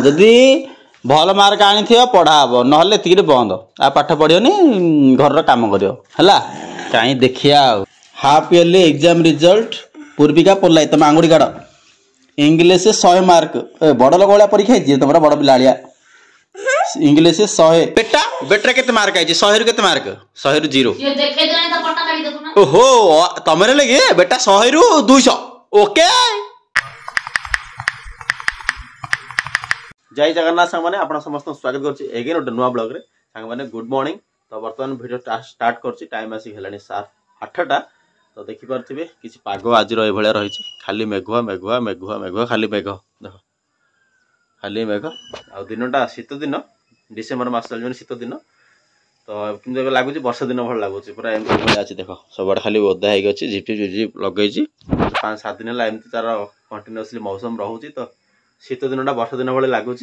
जदि भल मार्क आनी पढ़ा हम ना एति बंद आ पाठ पढ़नी घर काम करियो हला कहीं देखिया हाफ इयरली एग्जाम रिजल्ट पूर्विका पल्लाई तुम आंगुड़ी काढ़ इंग्लीश 100 मार्क बड़ लोक भाया परीक्षा है तुम बड़ पिला इंग्लीश 100 बेटा बेटा केते मार्क आई 100 रु केते मार्क 100 रु 0 ओहो तुम लगे बेटा 100 रु 200 ओके जय जगन्नाथ सांग मैंने आप समस्त स्वागत कर एगेन गोटे नुआ ब्लॉग रे सांग मैंने गुड मॉर्निंग तो बर्तमान वीडियो स्टार्ट कर टाइम आसिक है 8टा तो देखिपे किसी पाग आज भाया रही खाली मेघुआ मेघुआ मेघुआ मेघुआ खाली मेघ देख खाली मेघ आ दिनटा शीत दिन डिसेम्बर मास चल शीत दिन तो लगुच वर्षा दिन भल लगुच पूरा एम अच्छी देख सब खाली ओदा हो झिप झिप लगे 5-7 दिन है एमती तार कंटिन्यूअसली मौसम रोचे तो शीत दिनटा वर्षा दिन भाई लगुच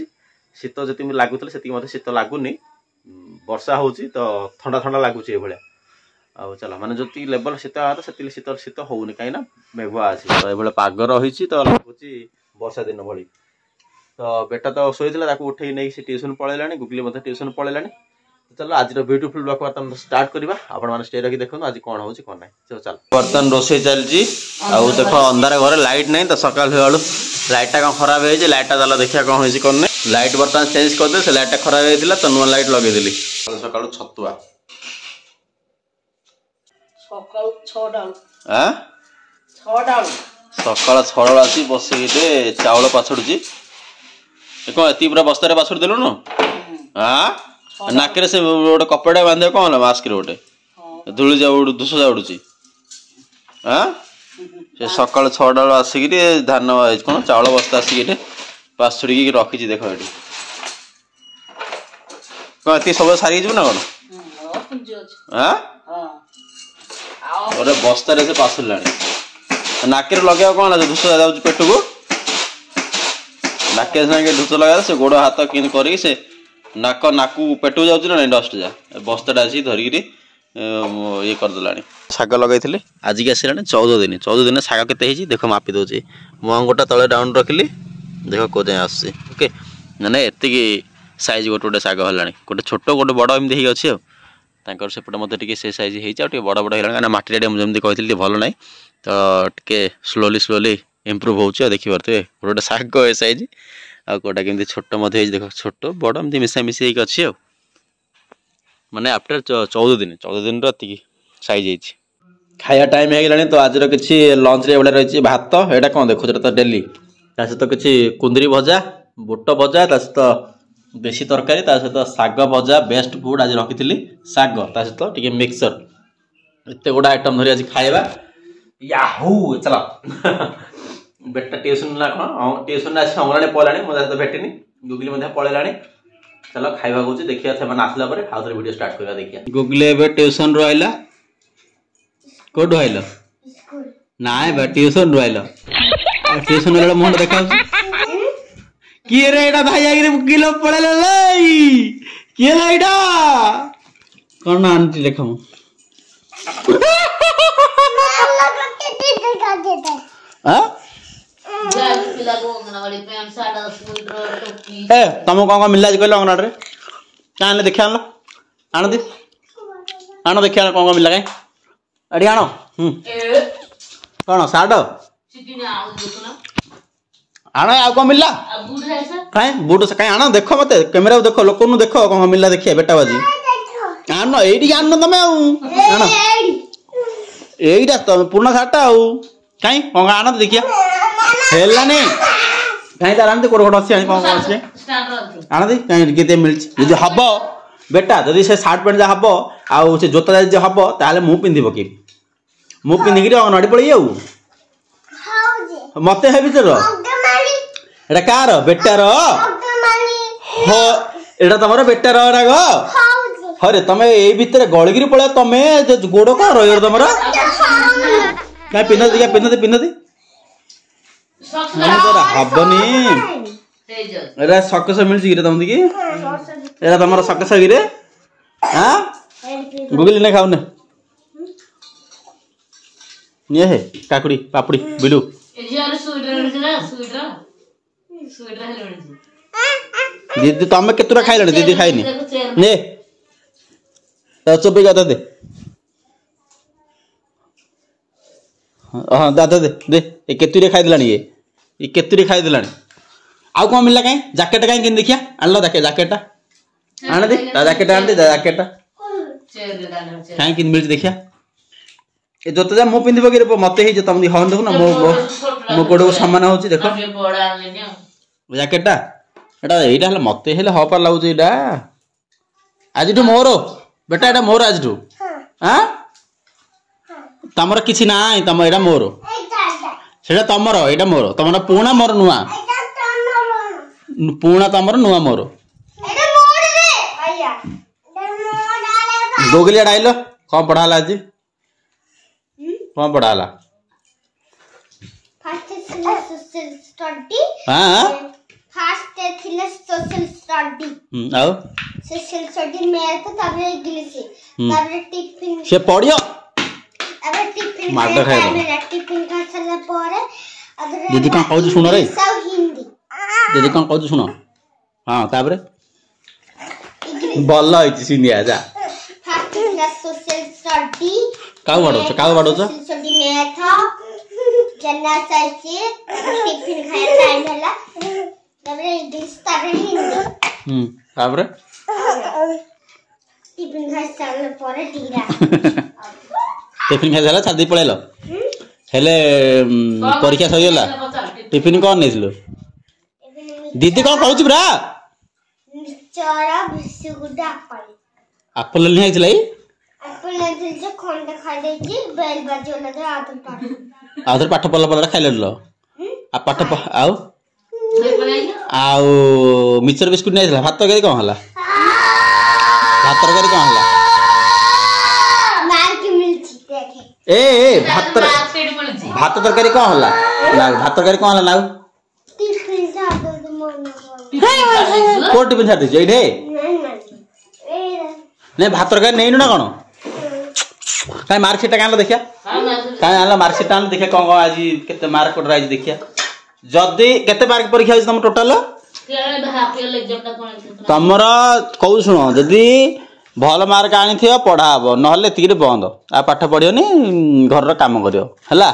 शीत जी लगुला से शीत लगुनि वर्षा हो तो ठंडा ठंडा लगुच ये आ चलो माने जो लेवल शीत आता से शीत शीत होनी कहीं मेघुआ अच्छी तो ये पाग रही तो लगुच वर्षा दिन भाई तो बेटा तो शोला उठे नहीं ट्यूशन पलैला गुगली ट्यूशन पलैला तो चलो आज ब्यूटीफुल ब्लॉग बर्तमान स्टार्ट करवा आपण स्टे रखी देखो आज कौन हो कौन ना चलो बर्तमान रोसे चलती आउ देख अंधार घर लाइट नहीं तो सकाल हुआ लाइटा कौन खराब है लाइटा चलो देखिए कौन हो कौन ना लाइट बर्तमान चेंज करदे से लाइटा खराब होता तो नुआ लाइट लगेदेली सका छतुआ सकाल 6टा आसी बस चाउल पाछड़ी कौन एति पूरा बस्तार पाछड़ी देलु न हाँ नाकरे से गोटे कपड़ा बांधे कौन है मास्क गोटे धूली जाऊँ दुष जाऊँगी हाँ से सकाल 6टा आसिक धान कौन चाउल बस्ता आसिक पाछड़ी रखी देख ये कौन ये सब सारी ना कौन हाँ गोटे बस्तार से पाछुला नाके लगे कौन है धूस जाऊँ पेट को नाके सागे धूस लगा से गोड़ हाथ कि कर नाक नाकू पेट जाऊँ ना डस्ट जा बस्ताटा आसी धरिकी ये करदेला शाग लगे आज की आसला 14 दिन शाग के देख मापी दौचे मो अंगुटा तले डाउन रखिली देख को जाए आस ओके मैंने एति साइज गोटे गोटे शाग है गोटे छोट गोटे बड़ एमती अच्छी आर सेपटे मत से साइज हो बड़ बड़ है मटी जमी कही भल ना तो टे स्लोली इम्प्रूव हो देखिए गोटे गोटे शाग ए साइज आ कोटा केमती छोट देख छोट बड़ एमती मिसा मिसी अच्छी माने आफ्टर 14 दिन रही साइज खाया टाइम हो गलानी तो आज किसी लंच रे रही भात यहाँ कौन देखो तो डेली सहित किसी कुंदरी भजा बुट भजा सहित देशी तरकारी सहित शाग भजा बेस्ट फूड आज रखी शाग सहित टे मिक्सर एत गुड़ा आइटम धरी आज खाଇବା याहू चलो बेटा ट्यूशन ना कौन ट्यूशन आस अंगना पलानी मो सहित भेटनी गुगली पलैला चलो खाଇବା कौच देखिए से आसला आउे वीडियो स्टार्ट करवा देखिए गुगली एवं ट्यूशन रु आइला कौटू आइल ना ट्यूशन रु आइल ट्यूशन वाला मुंड देखा किए रे एटा भाई आगे किलो पड़ेला किए ला एटा कौन आंटी देख तुम कौन मिला कहल अंगनाड़े क्या देखिए आन आण दी आण देखिए कौन मिला कहीं अड़ी आण कौन सार्ट आण आ कौन मिला कहीं बुट कहीं आण देख मत कैमेरा देख लोक देख कौन मिला देखिए बेटा बाजी आन ये आन तुम आण यहीटा तुम पुराना सार्टा आउ कहीं कौन आण देखिए हेलानी कहीं तार आनती कोट अच्छी कौन कौन अच्छे आनती कहीं केते मिली हम बेटा जदि से सार्ट पैंट जहाँ हम आउ से जोता जो हम ताले मु पिंधि पकेबी मु पिंधिक अंगनवाड़ी पड़े जाऊ मत है भर एटा कार बेटार एटा तुम बेटार राग हरे तुम ये भितर गड़गिरी पड़ा तुम गोड़ कौन रही तुम क्या पिंधती पिंधती पिंधती हबनी एरा सकस मिलची गिरे तुम की एरा तुम सकस गिरे हाँ गुगली ने खाऊ ये है काकुड़ी पापड़ी बिलू दीदी तुम केतुरा खाइल दीदी खाइनी ने चुप गाता दे हाँ दादा दे दे ये केतुरे खाइदेला ये केतुरे खाइदेला आउ कौन मिलला कहीं जैकेट कहीं कि देखिया आन लो जैकेटा आने दे जैकेट आने दे जैकेटा कहीं कि मिल देखिया ए जोत जा मो पिंदी बगे मते ही जो तुम हन देखो ना मो गोड़ को समान होची देखो जैकेटा एटा एटा हला मते हेले ह पर लागु एटा आज तो मोर बेटा एटा मोर आज तो हां तमर किछि नाइ तम एटा मोर सेटा तमर एटा मोर तमर पूर्णा मोर नुआ पूर्णा तमर नुआ मोर एटा मोर रे भैया गोगलिया डाइलो कौन पढ़ाला आज कौन पढ़ाला फर्स्ट सोशल स्टडी हां फर्स्ट थिले सोशल स्टडी आओ सोशल स्टडी मैथ तारे इंग्लिश तारे टिफिन से पढ़ियो अबे टिफिन मार खाए मेरा टिफिन का चला परे अदरे दीदी कौन कहू सुनो रे सब हिंदी दीदी कौन कहू सुनो हां ताबरे बल्ला होई सिनिया जा फर्स्ट थिले सोशल स्टडी काउ बाडो social study math general science tiffin खाए टाइम होला तारे इंग्लिश तारे हिंदी ताबरे टिफिन खाए चला परे डीरा टिफिन खाई सारा छादी पळेलो हेले परीक्षा सही होला टिफिन कोन नेसलो दीदी कोन कहउची ब्रा चरा बिस्कुट एप्पल ले आइछलै एप्पल ले जे खंड खाइ दै छी बेल बाजो लगे आधर पाठ पल्ला पल्ला खाइ लेलो आ पाठ आउ मिक्सचर बिस्कुट नै आइछला भात तरकारी कोन होला भात तरकारी कोन होला मार के मिलची देखे ए भात तरकारी कोन होला ना भात तरकारी कोन होला ना टिफिन जा दो मन को टिफिन छाड़ दे रे नहीं भात तरकारी नहीं ना कौन कहीं मार्कशीट आनल देखिया कहीं आनल मार्कशीट आनल देखिया कौन कौन आज केते मार्क कोड राइज देखिया जदी केते मार्क परीक्षा होइछ तुम टोटल तमर कहू सुनो जदी भल मार्क आनी पढ़ा हम ना तीर बंद आ पाठ पढ़ियोनी घर काम करियो हला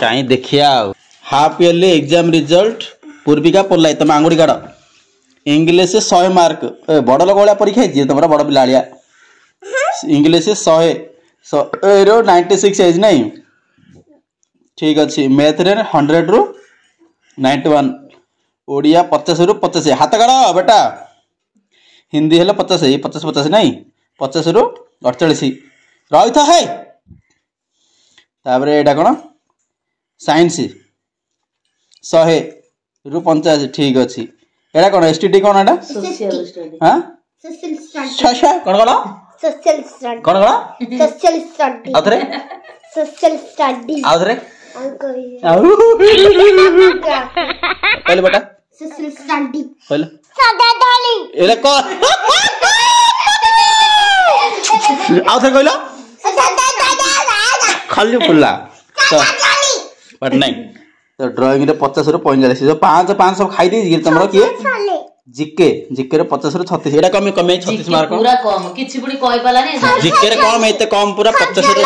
कहीं देखिया हाफ इयरली एग्जाम रिजल्ट पूर्विका पोलाई तुम आंगुड़ी काढ़ इंग्लिश 100 मार्क बड़ लोक भाया परीक्षा है तुम बड़ पिला इंग्लिश 100 96 एज नहीं ठीक अच्छे मैथ रे 100 रु 91 ओडिया 50 रु 85 हाथ काढ़ बेटा हिंदी हेल्ला 50 50 50 नहीं 50 रु 48 रही था है तापर एटा कौन साइंस 100 रु 85 ठीक अच्छे एटा कौन एसटीडी कौन एटा हां सोशल स्टडी कौन कौन सोशल स्टडी कौन कौन सोशल स्टडी आउथरे सोशल स्टडी आउथरे पहले बेटा सोशल स्टडी पहले सदा डाली एले को आउथरे कहलो खाली फुल्ला तो बट नहीं तो ड्राइंग रे 50 रु 45 जो 5 5 सब खाई दे तुमरो किए जिके जिके रे 50 रु 36 एटा कम 36 मार्क पूरा कम किछि बुडी कहि पाला नै जिके रे कम एते कम पूरा 50 रे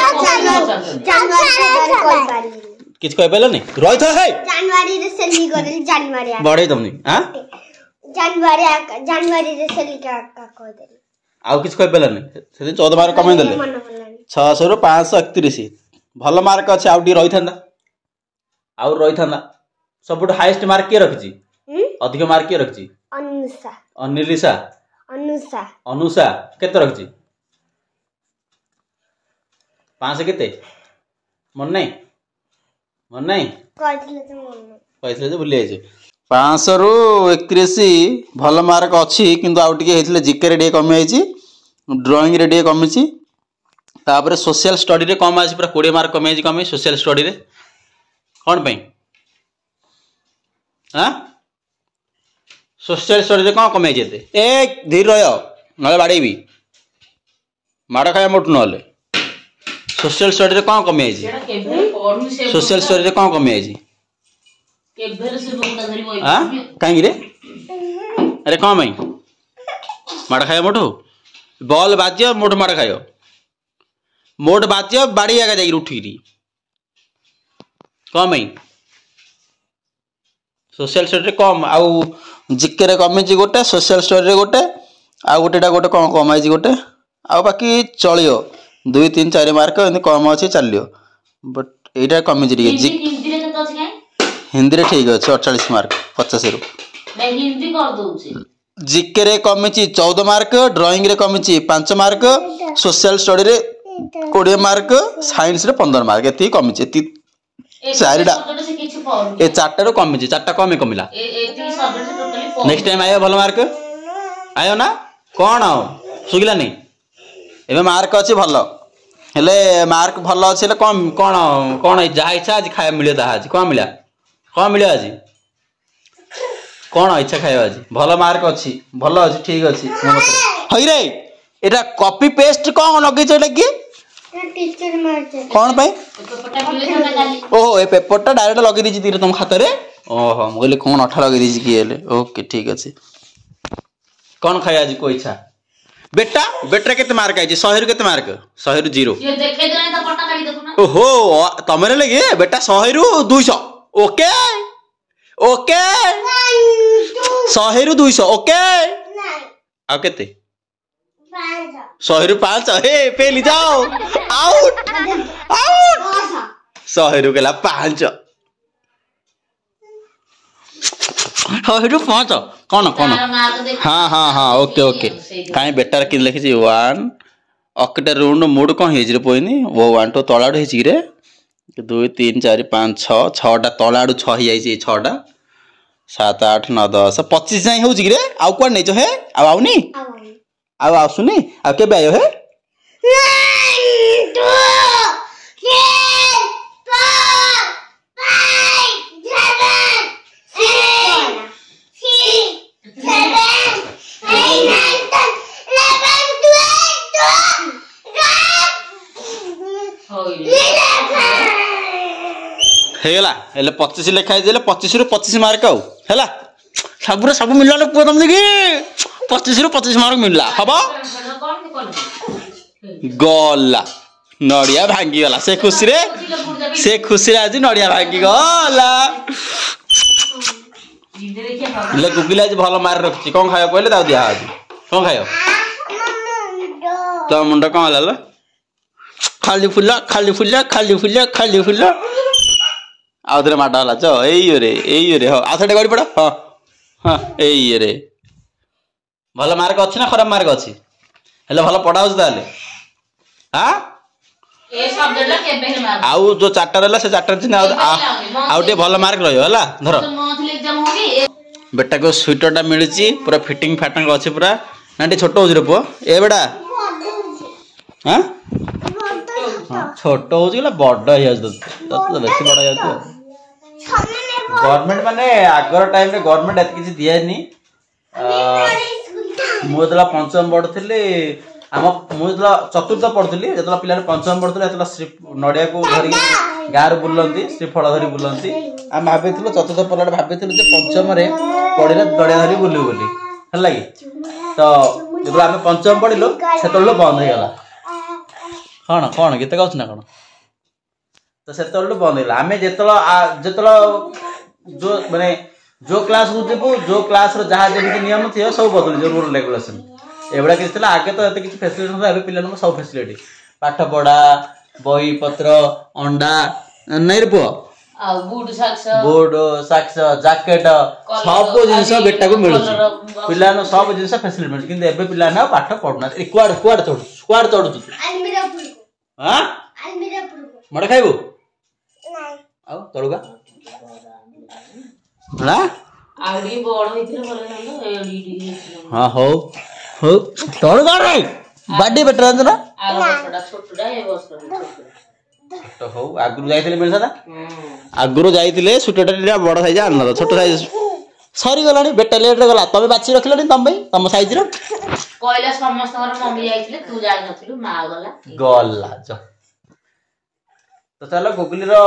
किछ कहि पाला नै रहि था है जनवरी रे सेली गरे जनवरी बडे तुमनी हां जनवरी रे सेली का कह दे आउ किछ कहि पाला नै से 14 मार्क कम देले 600 रु 531 भल मार्क अछि आउ डी रहि थांदा आउ रहि थांदा सबुट हाईएस्ट मार्क के रखछि अधिक मार्क के रखछि अनुषा अनिलिसा अनुषा अनुषा केते रखछि 5 केते मन नहीं कहथिले त मन कहथिले जे भूली जाइछे 500 रु 31 भल मार्क अछि किंतु आउ टिके हेतिले जीके रे कमी आइछि ड्राइंग रे कमी छि तापर सोशल स्टडी रे कम आछि पूरा 20 मार्क कमी आइछि कमी सोशल स्टडी रे कौन पे हाँ सोशल स्टडी कौन कमे जेते ए धीर रह ना बाड़े भी माड़ खाया मोट ना सोशल स्टडी कौन कमे सोशल स्टडी कौन कमे हाँ कहीं रे अरे कौन भाई माड़ खाइयो मोटू बॉल बाजियो मोटू माड़ खाइयो मोट बाजियो बाड़ी आगे जाइए उठिकी कम ही सोशल स्टोरी कम आउ जिके रे कमी गोटे सोशल स्टोरी गोटे आउ गोटेटा गोटे कौन कम आई गोटे आ बाकी चलियो 2 3 4 मार्क एमती कम अच्छी चलियो बट यहीटा कमी हिंदी रे ठीक अच्छे 48 मार्क 50 रु जिके रे कमी 14 मार्क ड्राइंग रे कमी 5 मार्क सोशल स्टडी रे 20 मार्क साइंस रे 15 मार्क एति कमी चारिटा ए चारटा रो कमी चारटा कमी कमिला नेक्स्ट टाइम आयो भल मार्क आयो ना कौन सुगिला नहीं एबे मार्क अच्छी भल हेले मार्क भल अच्छे कौन कौन कौन जहाँ इच्छा आज खाया मिले आज कौन मिले आज कौन इच्छा खाया आज भल मार्क अच्छी भल अच्छी ठीक अच्छी हई रे एटा कॉपी पेस्ट कौन लगे कि कौन पाई ओहो ए पेपरटा डायरेक्ट लगे दीजिए तीर तुम खाते रे ओहो मुझे कौन अठा लगे दीजिए किए ओके ठीक अच्छे कौन खाया आज को इच्छा बेटा बेटा केते मार्क आई 100 रु केते मार्क 100 रु 0 ओहो तमरे लगे बेटा 100 रु 200 ओके ओके 100 रु 200 ओके आ केते 100 रु 5 हे पेली जाओ आउट आउट 100 रु केला 5 100 रु 5 कौन कौन हाँ हाँ हाँ ओके ओके कहीं बेटार कि लिखी 1 अकटा राउंड मूड कौन हो पोनी वो 1 टू तलाड़ हो 2 3 4 5 6 6टा तलाड़ 6 हो जाए 6टा 7 8 9 10 25 जाए हो आउ कौन नहीं हे आउनी आउ आसुनी आ के आयो हे 1 2 3 4 5 7 6 7 8 9 हेला हेले 25 लिखाई देले 25 रु 25 मार्क आउ हेला सबरे सब मिलला पुआ तुम देखि 25 रु 25 मार्क मिलला हबा गला नड़िया भांगी गला से खुशी रे आज नड़िया भांगी गला ले गुगली आज भल मार रखछि कोन खायो कहले दाउ दिया आज कोन खायो तो मुंडा कोन हला खाली फुल्ला खाली फुल्ला खाली फुल्ला खाली फुल्ला आउथरे माडा हला चो एई रे हो आथडे गडी पड़ हां हां एई रे भल मार्क अछि ना खराब मार्क अछि हेले भल पढाउछ ताले हां ए सब्जेक्ट ला केबे मार्क आउ जो चारटा रहला से चारटा चिन्ह आउटे भल मार्क रहियो हला धर मंथली एग्जाम होगी बेटा को स्वेटरटा मिलुची पूरा फिटिंग फाटंग अछि पूरा नाटी छोटो होज रे पो ए बेटा हां छोटो होज गला बड़ हो जात तो बेसी बड़ हो जात गवर्नमेंट माने आगर टाइम रे गवर्नमेंट एत किछि दियानी मोदला पंचम पढ़ुଥିଲି आम मुदला चतुर्थ पढ़ुଥିଲି जतला पिला पंचम पढ़ुଥିଲେ एतला श्री नडिया को धरि गार बुलंती श्रीफल धरि बुलंती आ भाबिथिलो चतुर्थ पढ़ला भाबिथिलो जे पंचम रे पढ़िले नडिया धरि बुलु बोली हला कि तो जतला हम पंचम पढ़िलो सेतलो बंद हो गला कौन कौन गीत गाउछ ना कौन तो सेतलो बंद होला आमे जेतलो जो माने जो क्लास हो जेबो जो क्लास रो जहा जेमि नियम थियो सब बदल जो रूल रेगुलेशन एबडा किछ थिला आगे तो एते किछ फैसिलिटी नथा एबे पिलन सब फैसिलिटी पाठ पढ़ा बही पत्र अंडा नै रे पो आ बूट साक्स जैकेट सब जिंस बेटा को मिलुछ पिलानो सब जिंस फैसिलिटी मिलुछ किंतु एबे पिलाना पाठ पढना क्वाड चढु अलमीरा पुर हां अलमीरा पुर मड खाइबो नै आउ तळुगा ना आडी बड़ होइथिले भले नलो एडी हां हो तळुगा रे बाडी बेटर ना आगो छोटडा ए बसडा तो हो आगुरु जाइतिले मिल सदा आगुरु जाइतिले सुटटा बड़ साइज आनला छोट साइज सरी गलानी बेटा लेट रे गला तबे बाची रखलनी तम भाई तम साइज रे कहले समस्त घर मम्मी जाइतिले तू जाई नथिलु मा गला ज तो चलो गुगली रो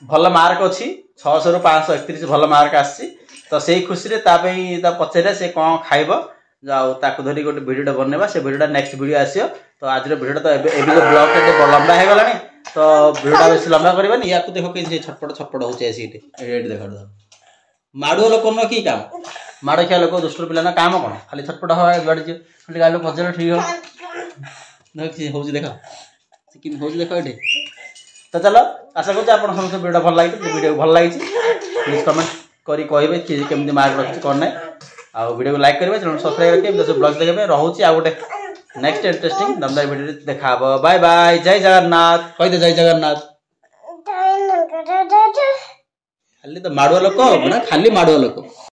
भल मार्क अछि 600 रु 531 भल मार्क आसी तो सेही खुशी रे ता पई ता पछरे से कोन खाइबो जाओ ताको धरी गोटे वीडियो बनवा से वीडियो नेक्स्ट वीडियो आसियो तो आज वीडियो तो एबी ब्लॉग टे लंबा हो गलानी तो वीडियो बेस लंबा करबानी या को देखो कि छटपट छटपट होचे एसीटे एड देखो माडुआ लोक न की काम माड़ खिया लोक दुष्ट पिला ना काम कौन खाली छटपट हवा जुआड़े जी खाली गालो भजन ठीक हो देखो कि हो देखो ये तो चलो आशा करते आप समस्त वीडियो भल लगी वीडियो भल लगी प्लीज कमेंट करी कहे कि केमती मार्क रखी कौन ना आ वीडियो को लाइक करेंगे चैनल सब्सक्राइब करके ब्लॉग देखा रोचे आ गोटे नेक्स्ट इंटरेस्टिंग दमदार वीडियो देखा बाय बाय जय जगन्नाथ कही जय जगन्नाथ खाली तो माड़ुआ लोक ना खाली माड़ुआ लोक